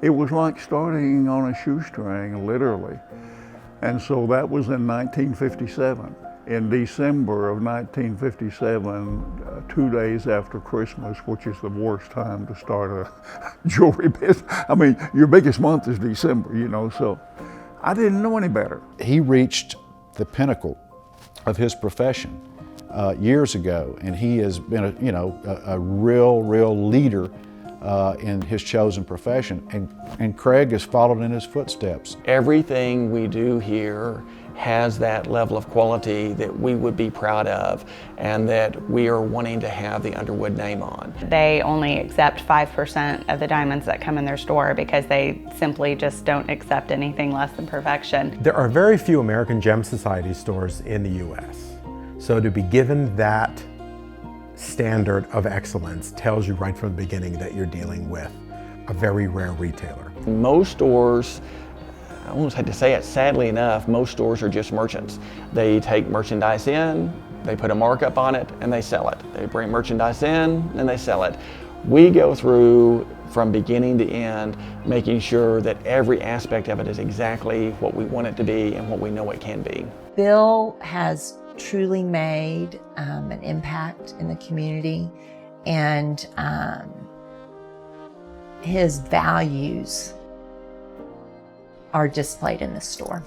It was like starting on a shoestring, literally. And so that was in 1957. In December of 1957, 2 days after Christmas, which is the worst time to start a jewelry business. I mean, your biggest month is December, you know, so I didn't know any better. He reached the pinnacle of his profession years ago, and he has been a real leader in his chosen profession, and Craig has followed in his footsteps. Everything we do here has that level of quality that we would be proud of and that we are wanting to have the Underwood name on. They only accept 5% of the diamonds that come in their store because they simply just don't accept anything less than perfection. There are very few American Gem Society stores in the U.S. So to be given that standard of excellence tells you right from the beginning that you're dealing with a very rare retailer. Most stores, I almost had to say it, sadly enough, most stores are just merchants. They take merchandise in, they put a markup on it, and they sell it. They bring merchandise in, and they sell it. We go through from beginning to end, making sure that every aspect of it is exactly what we want it to be and what we know it can be. Bill has truly made an impact in the community, and his values are displayed in the store.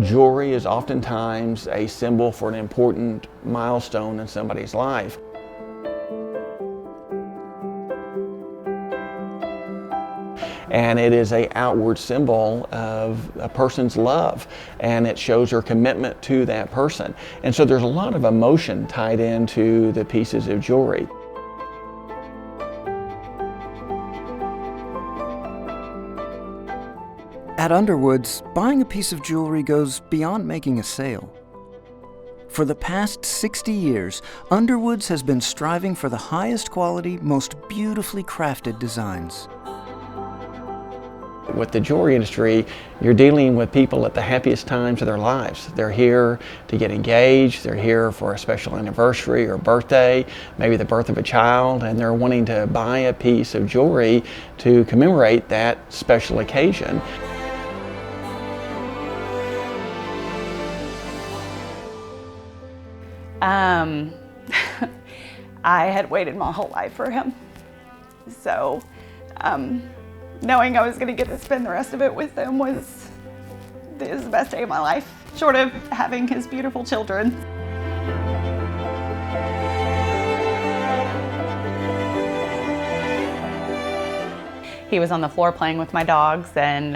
Jewelry is oftentimes a symbol for an important milestone in somebody's life. And it is an outward symbol of a person's love, and it shows her commitment to that person. And so there's a lot of emotion tied into the pieces of jewelry. At Underwoods, buying a piece of jewelry goes beyond making a sale. For the past 60 years, Underwoods has been striving for the highest quality, most beautifully crafted designs. With the jewelry industry, you're dealing with people at the happiest times of their lives. They're here to get engaged, they're here for a special anniversary or birthday, maybe the birth of a child, and they're wanting to buy a piece of jewelry to commemorate that special occasion. I had waited my whole life for him. So, knowing I was going to get to spend the rest of it with him was the best day of my life, short of having his beautiful children. He was on the floor playing with my dogs and,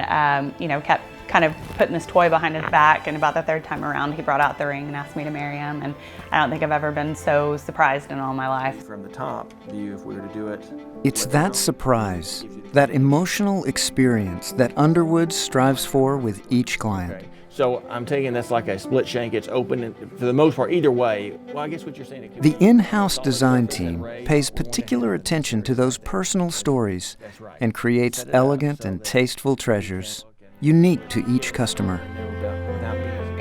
kept kind of putting this toy behind his back, and about the third time around he brought out the ring and asked me to marry him, and I don't think I've ever been so surprised in all my life. From the top view, if we were to do it. It's that surprise, that emotional experience that Underwood strives for with each client. Okay. So I'm taking this like a split shank, it's open, and for the most part, either way. Well, I guess what you're saying, it could The be in-house design team pays particular attention to those personal stories and creates elegant and tasteful treasures, unique to each customer.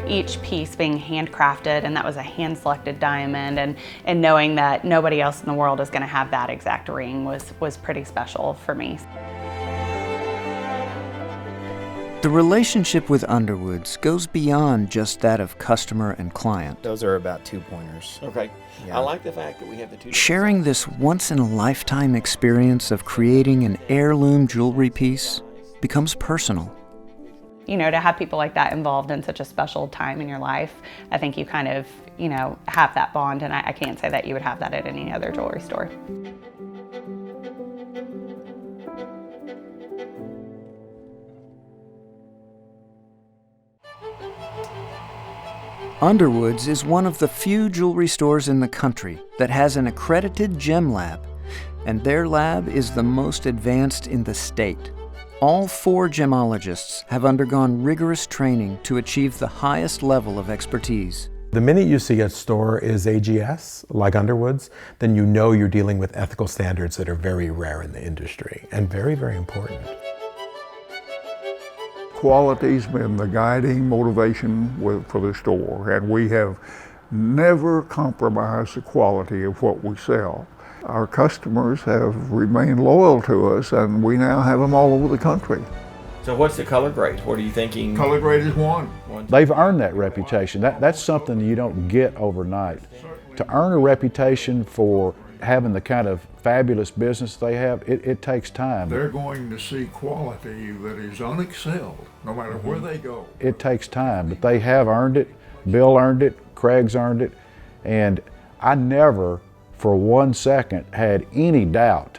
each piece being handcrafted, and that was a hand-selected diamond, and knowing that nobody else in the world is going to have that exact ring was pretty special for me. The relationship with Underwoods goes beyond just that of customer and client. Those are about 2 pointers. Okay. Yeah. I like the fact that we have the two. Sharing this once-in-a-lifetime experience of creating an heirloom jewelry piece becomes personal. You know, to have people like that involved in such a special time in your life, I think you kind of, you know, have that bond, and I can't say that you would have that at any other jewelry store. Underwoods is one of the few jewelry stores in the country that has an accredited gem lab, and their lab is the most advanced in the state. All 4 gemologists have undergone rigorous training to achieve the highest level of expertise. The minute you see a store is AGS, like Underwoods, then you know you're dealing with ethical standards that are very rare in the industry and very, very important. Quality's been the guiding motivation for the store, and we have never compromised the quality of what we sell. Our customers have remained loyal to us, and we now have them all over the country. So what's the color grade? What are you thinking? Color grade is 1. They've earned that reputation. That's something you don't get overnight. To earn a reputation for having the kind of fabulous business they have, it takes time. They're going to see quality that is unexcelled, no matter where they go. It takes time, but they have earned it. Bill earned it, Craig's earned it, and I never for 1 second had any doubt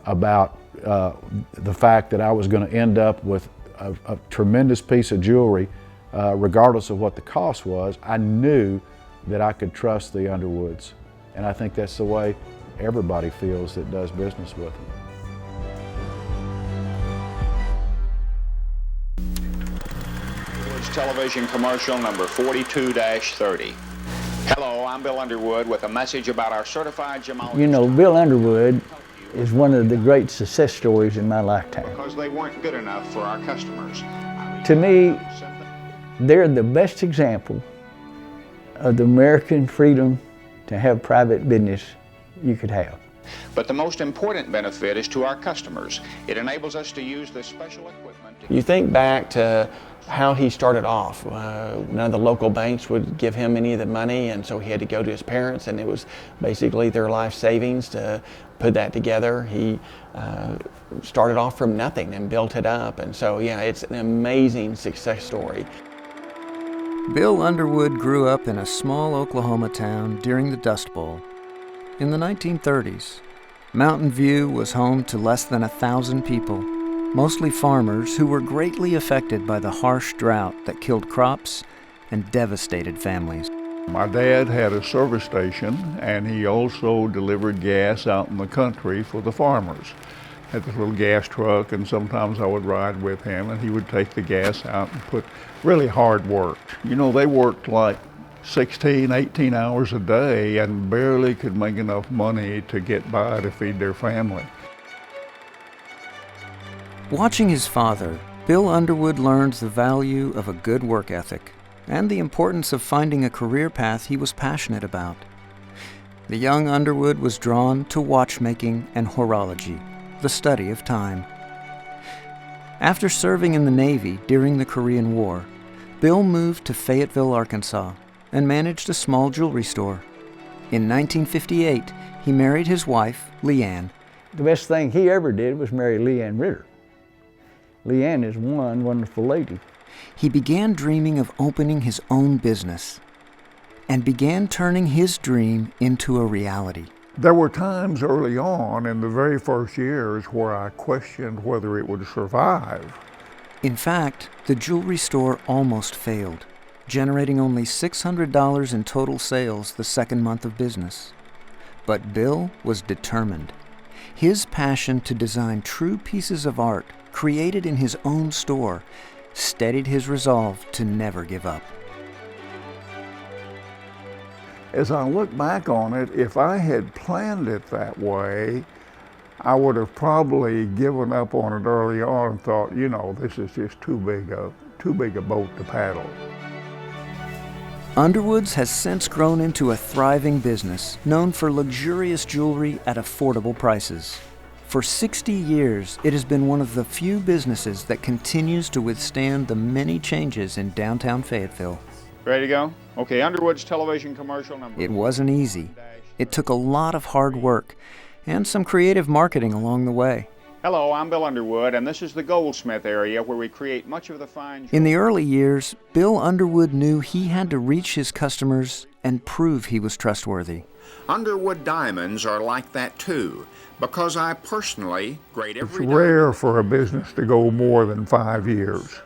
about the fact that I was going to end up with a tremendous piece of jewelry, regardless of what the cost was. I knew that I could trust the Underwoods, and I think that's the way everybody feels that does business with them. Underwood's television commercial number 42-30. Hello, I'm Bill Underwood with a message about our certified gemologist. You know, Bill Underwood is one of the great success stories in my lifetime. Because they weren't good enough for our customers. To me, they're the best example of the American freedom to have private business you could have. But the most important benefit is to our customers. It enables us to use this special equipment. You think back to how he started off. None of the local banks would give him any of the money, and so he had to go to his parents, and it was basically their life savings to put that together. He started off from nothing and built it up, and so yeah, it's an amazing success story. Bill Underwood grew up in a small Oklahoma town during the Dust Bowl. In the 1930s, Mountain View was home to less than 1,000 people, mostly farmers who were greatly affected by the harsh drought that killed crops and devastated families. My dad had a service station, and he also delivered gas out in the country for the farmers. Had this little gas truck, and sometimes I would ride with him, and he would take the gas out and put really hard work. You know, they worked like 16, 18 hours a day and barely could make enough money to get by to feed their family. Watching his father, Bill Underwood learned the value of a good work ethic and the importance of finding a career path he was passionate about. The young Underwood was drawn to watchmaking and horology, the study of time. After serving in the Navy during the Korean War, Bill moved to Fayetteville, Arkansas, and managed a small jewelry store. In 1958, he married his wife, Leanne. The best thing he ever did was marry Leanne Ritter. Leanne is one wonderful lady. He began dreaming of opening his own business and began turning his dream into a reality. There were times early on in the very first years where I questioned whether it would survive. In fact, the jewelry store almost failed, generating only $600 in total sales the second month of business. But Bill was determined. His passion to design true pieces of art created in his own store steadied his resolve to never give up. As I look back on it, if I had planned it that way, I would have probably given up on it early on and thought, you know, this is just too big a boat to paddle. Underwoods has since grown into a thriving business known for luxurious jewelry at affordable prices. For 60 years, it has been one of the few businesses that continues to withstand the many changes in downtown Fayetteville. Ready to go? Okay, Underwood's television commercial number. It wasn't easy. It took a lot of hard work and some creative marketing along the way. Hello, I'm Bill Underwood, and this is the goldsmith area where we create much of the fine. In the early years, Bill Underwood knew he had to reach his customers and prove he was trustworthy. Underwood diamonds are like that too, because I personally grade every It's rare for a business to go more than 5 years.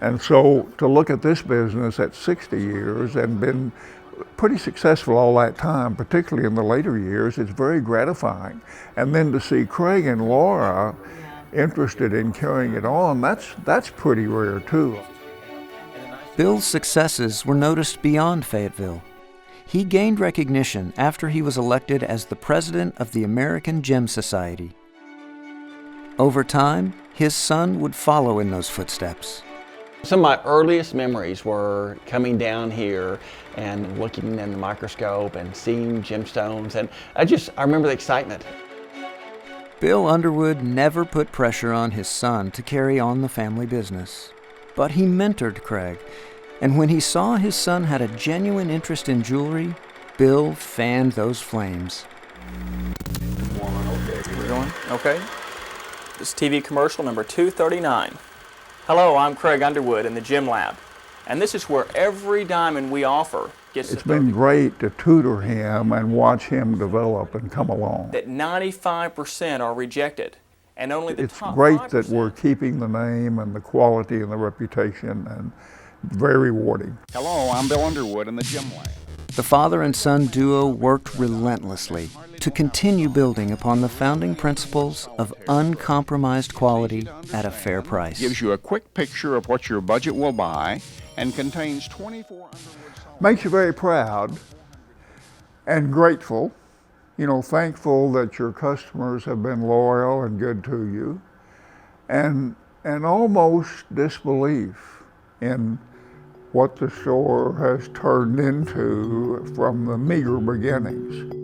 And so to look at this business at 60 years and been pretty successful all that time, particularly in the later years, it's very gratifying. And then to see Craig and Laura interested in carrying it on, that's pretty rare too. Bill's successes were noticed beyond Fayetteville. He gained recognition after he was elected as the president of the American Gem Society. Over time, his son would follow in those footsteps. Some of my earliest memories were coming down here and looking in the microscope and seeing gemstones, and I remember the excitement. Bill Underwood never put pressure on his son to carry on the family business, but he mentored Craig, and when he saw his son had a genuine interest in jewelry, Bill fanned those flames. We're going? Okay. This is TV commercial number 239. Hello, I'm Craig Underwood in the Gem Lab, and this is where every diamond we offer gets It's been great to tutor him and watch him develop and come along. that 95% are rejected, and only the It's top great 5%. that we're keeping the name and the quality and the reputation, and very rewarding. Hello, I'm Bill Underwood in the Gem Lab. The father and son duo worked relentlessly to continue building upon the founding principles of uncompromised quality at a fair price. Gives you a quick picture of what your budget will buy and contains 24 Underwood. Makes you very proud and grateful, thankful that your customers have been loyal and good to you, and almost disbelief in what the store has turned into from the meager beginnings.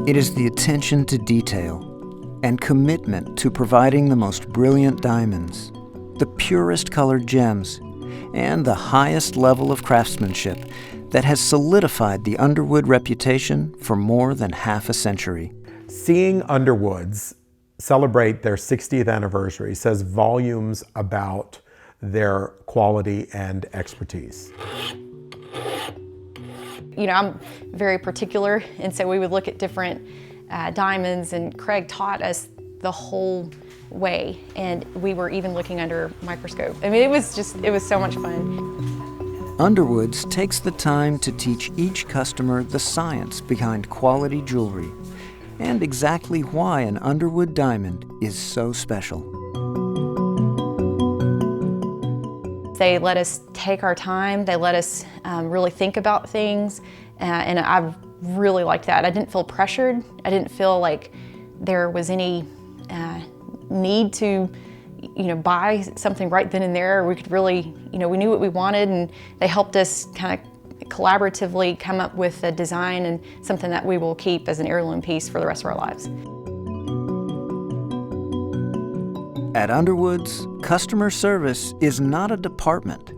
It is the attention to detail and commitment to providing the most brilliant diamonds, the purest colored gems, and the highest level of craftsmanship that has solidified the Underwood reputation for more than half a century. Seeing Underwoods celebrate their 60th anniversary says volumes about their quality and expertise. I'm very particular, and so we would look at different diamonds, and Craig taught us the whole way, and we were even looking under a microscope. I mean, it was so much fun. Underwoods takes the time to teach each customer the science behind quality jewelry and exactly why an Underwood diamond is so special. They let us take our time. They let us really think about things, and I really liked that. I didn't feel pressured. I didn't feel like there was any need to, buy something right then and there. We could really, we knew what we wanted, and they helped us kind of collaboratively come up with a design and something that we will keep as an heirloom piece for the rest of our lives. At Underwoods, customer service is not a department.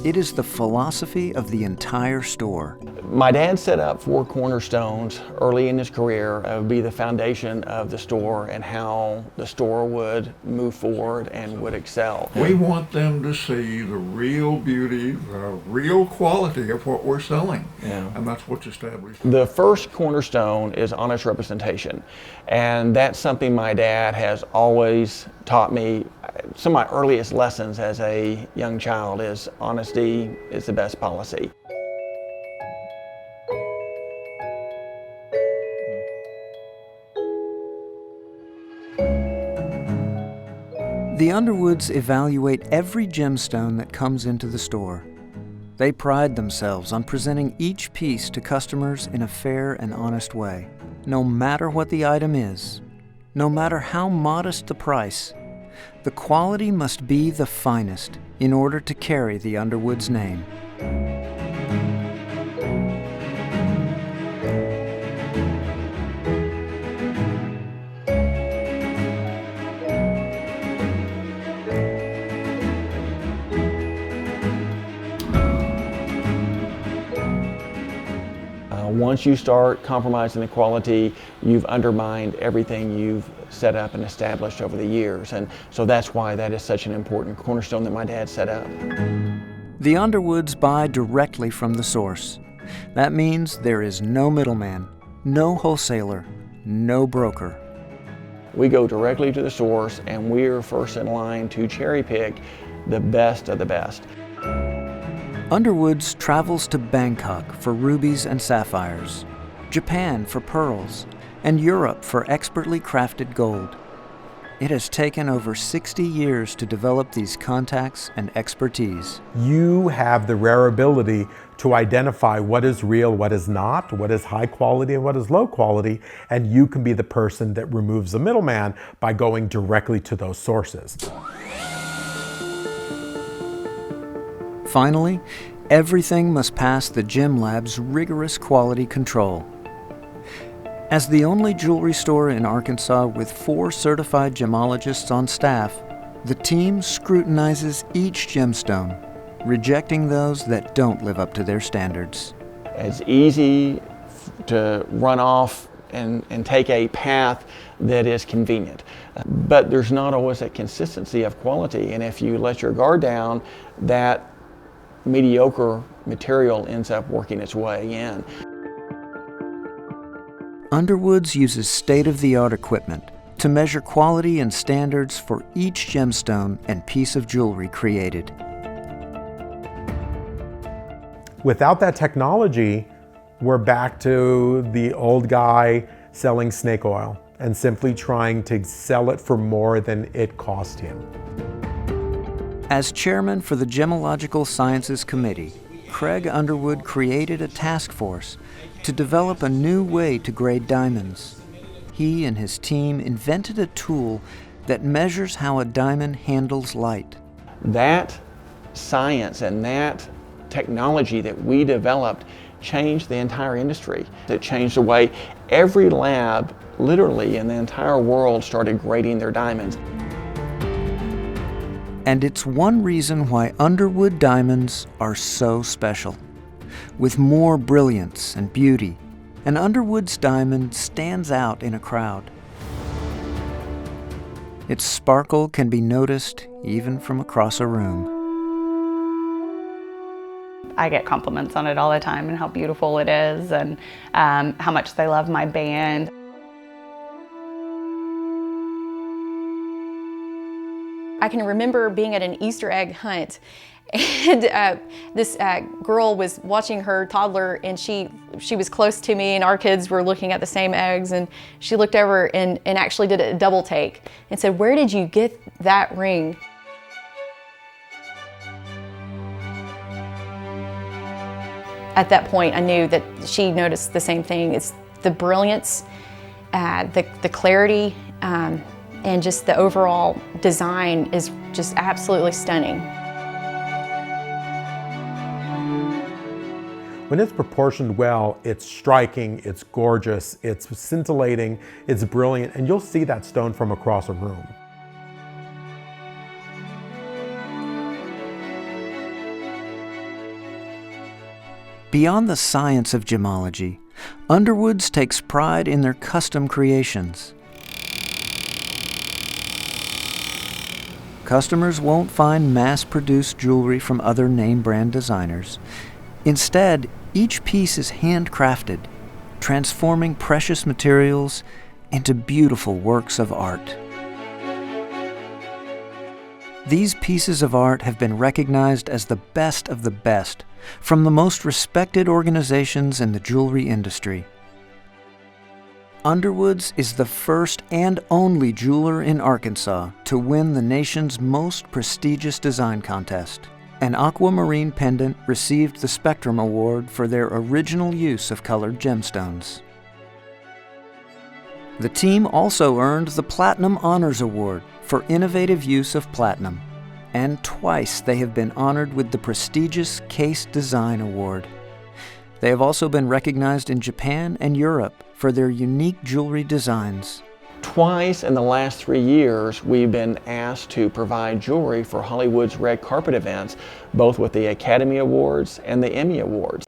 It is the philosophy of the entire store. My dad set up 4 cornerstones early in his career. It would be the foundation of the store and how the store would move forward and would excel. We want them to see the real beauty, the real quality of what we're selling. Yeah. And that's what's established. The first cornerstone is honest representation. And that's something my dad has always taught me. some of my earliest lessons as a young child is honesty is the best policy. The Underwoods evaluate every gemstone that comes into the store. They pride themselves on presenting each piece to customers in a fair and honest way. No matter what the item is, no matter how modest the price, the quality must be the finest in order to carry the Underwoods name. Once you start compromising the quality, you've undermined everything you've set up and established over the years. And so that's why that is such an important cornerstone that my dad set up. The Underwoods buy directly from the source. That means there is no middleman, no wholesaler, no broker. We go directly to the source, and we're first in line to cherry pick the best of the best. Underwoods travels to Bangkok for rubies and sapphires, Japan for pearls, and Europe for expertly crafted gold. It has taken over 60 years to develop these contacts and expertise. You have the rare ability to identify what is real, what is not, what is high quality and what is low quality, and you can be the person that removes the middleman by going directly to those sources. Finally, everything must pass the Gem Lab's rigorous quality control. As the only jewelry store in Arkansas with 4 certified gemologists on staff, the team scrutinizes each gemstone, rejecting those that don't live up to their standards. It's easy to run off and take a path that is convenient. But there's not always a consistency of quality, and if you let your guard down, that mediocre material ends up working its way in. Underwoods uses state-of-the-art equipment to measure quality and standards for each gemstone and piece of jewelry created. Without that technology, we're back to the old guy selling snake oil and simply trying to sell it for more than it cost him. As chairman for the Gemological Sciences Committee, Craig Underwood created a task force to develop a new way to grade diamonds. He and his team invented a tool that measures how a diamond handles light. That science and that technology that we developed changed the entire industry. It changed the way every lab, literally in the entire world, started grading their diamonds. And it's one reason why Underwood diamonds are so special. With more brilliance and beauty, an Underwood's diamond stands out in a crowd. Its sparkle can be noticed even from across a room. I get compliments on it all the time and how beautiful it is and how much they love my band. I can remember being at an Easter egg hunt, and this girl was watching her toddler, and she was close to me, and our kids were looking at the same eggs, and she looked over and actually did a double take and said, "Where did you get that ring?" At that point, I knew that she noticed the same thing. It's the brilliance, the clarity, and just the overall design is just absolutely stunning. When it's proportioned well, it's striking, it's gorgeous, it's scintillating, it's brilliant, and you'll see that stone from across a room. Beyond the science of gemology, Underwoods takes pride in their custom creations. Customers won't find mass-produced jewelry from other name-brand designers. Instead, each piece is handcrafted, transforming precious materials into beautiful works of art. These pieces of art have been recognized as the best of the best from the most respected organizations in the jewelry industry. Underwoods is the first and only jeweler in Arkansas to win the nation's most prestigious design contest. An aquamarine pendant received the Spectrum Award for their original use of colored gemstones. The team also earned the Platinum Honors Award for innovative use of platinum, and twice they have been honored with the prestigious Case Design Award. They have also been recognized in Japan and Europe for their unique jewelry designs. Twice in the last 3 years, we've been asked to provide jewelry for Hollywood's red carpet events, both with the Academy Awards and the Emmy Awards.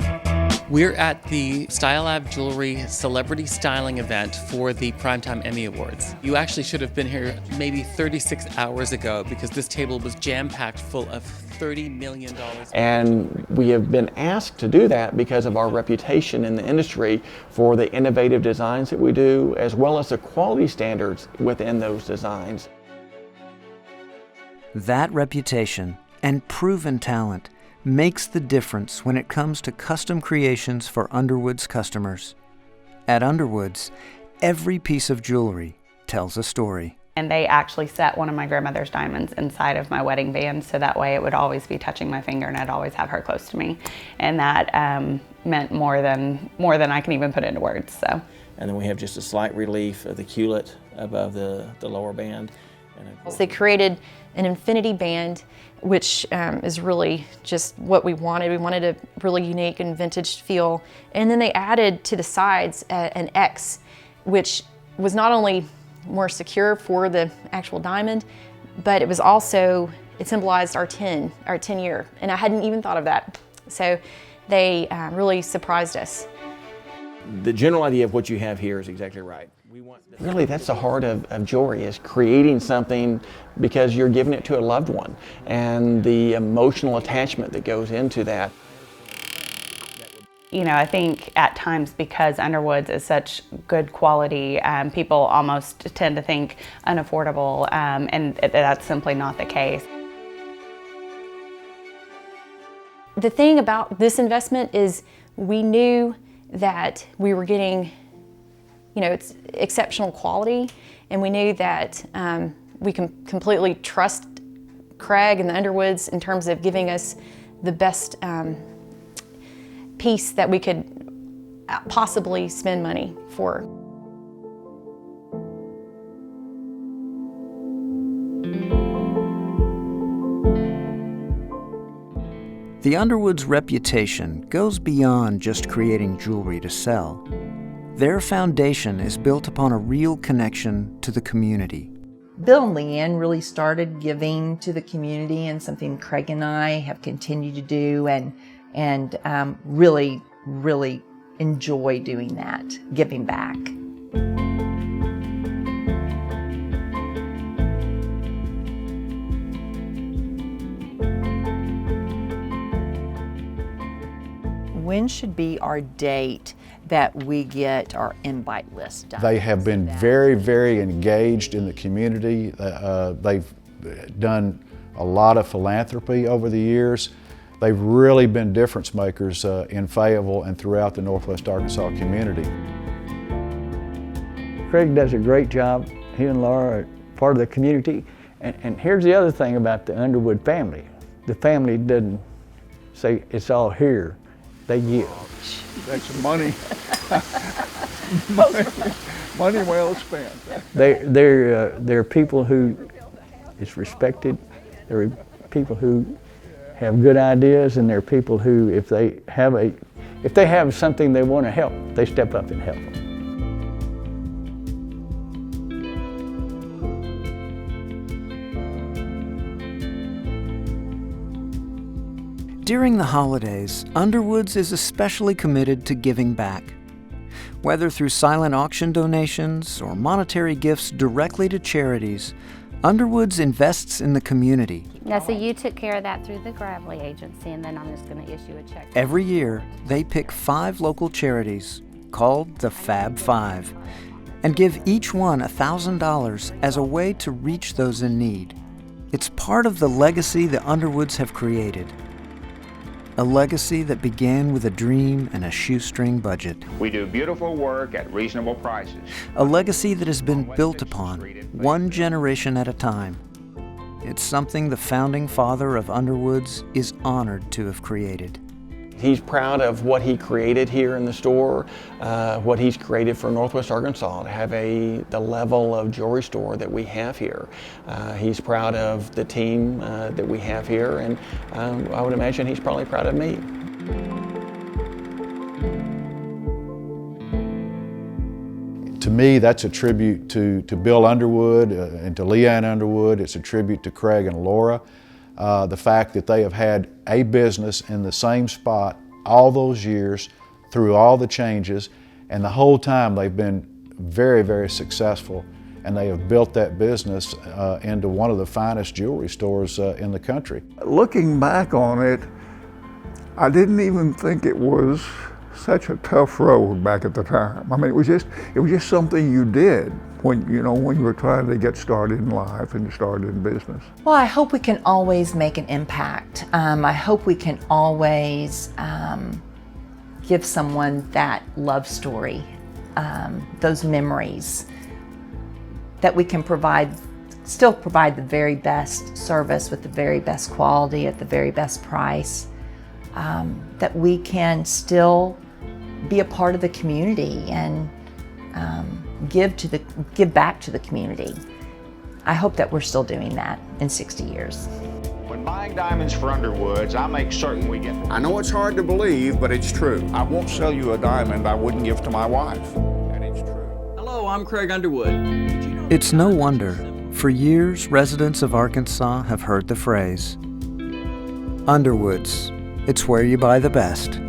We're at the Style Lab Jewelry Celebrity Styling event for the Primetime Emmy Awards. You actually should have been here maybe 36 hours ago because this table was jam-packed full of $30 million. And we have been asked to do that because of our reputation in the industry for the innovative designs that we do, as well as the quality standards within those designs. That reputation and proven talent makes the difference when it comes to custom creations for Underwood's customers. At Underwoods, every piece of jewelry tells a story. And they actually set one of my grandmother's diamonds inside of my wedding band, so that way it would always be touching my finger and I'd always have her close to me. And that meant more than I can even put into words. So. And then we have just a slight relief of the culet above the lower band. So they created an infinity band, which is really just what we wanted. We wanted a really unique and vintage feel. And then they added to the sides an X, which was not only more secure for the actual diamond, but it was also, it symbolized our 10 year. And I hadn't even thought of that. So they really surprised us. The general idea of what you have here is exactly right. Really, that's the heart of jewelry, is creating something because you're giving it to a loved one, and the emotional attachment that goes into that. You know, I think at times because Underwoods is such good quality, people almost tend to think unaffordable, and that's simply not the case. The thing about this investment is we knew that we were getting, you know, it's exceptional quality, and we knew that we can completely trust Craig and the Underwoods in terms of giving us the best piece that we could possibly spend money for. The Underwoods' reputation goes beyond just creating jewelry to sell. Their foundation is built upon a real connection to the community. Bill and Leanne really started giving to the community, and something Craig and I have continued to do, and really, really enjoy doing that, giving back. When should be our date that we get our invite list done? They have been very, very engaged in the community. They've done a lot of philanthropy over the years. They've really been difference makers in Fayetteville and throughout the Northwest Arkansas community. Craig does a great job. He and Laura are part of the community. And here's the other thing about the Underwood family. The family doesn't say it's all here. They give. That's money. money well spent. They're people who is respected. They're people who have good ideas, and they're people who, if they have something they want to help, they step up and help them. During the holidays, Underwoods is especially committed to giving back. Whether through silent auction donations or monetary gifts directly to charities, Underwoods invests in the community. Yeah, so you took care of that through the Gravely agency, and then I'm just going to issue a check. Every year, they pick 5 local charities, called the Fab Five, and give each one $1,000 as a way to reach those in need. It's part of the legacy the Underwoods have created. A legacy that began with a dream and a shoestring budget. We do beautiful work at reasonable prices. A legacy that has been built upon, one generation at a time. It's something the founding father of Underwoods is honored to have created. He's proud of what he created here in the store, what he's created for Northwest Arkansas to have the level of jewelry store that we have here. He's proud of the team that we have here, and I would imagine he's probably proud of me. To me, that's a tribute to Bill Underwood and to Leanne Underwood. It's a tribute to Craig and Laura. The fact that they have had a business in the same spot all those years through all the changes, and the whole time they've been very, very successful, and they have built that business into one of the finest jewelry stores in the country. Looking back on it, I didn't even think it was such a tough road back at the time. I mean, it was just something you did when you were trying to get started in life and started in business. Well, I hope we can always make an impact. I hope we can always give someone that love story, those memories, that we can still provide the very best service with the very best quality at the very best price, that we can still be a part of the community and give back to the community. I hope that we're still doing that in 60 years. When buying diamonds for Underwoods, I make certain we get... I know it's hard to believe, but it's true. I won't sell you a diamond I wouldn't give to my wife. And it's true. Hello, I'm Craig Underwood. It's no wonder. For years, residents of Arkansas have heard the phrase, Underwoods, it's where you buy the best.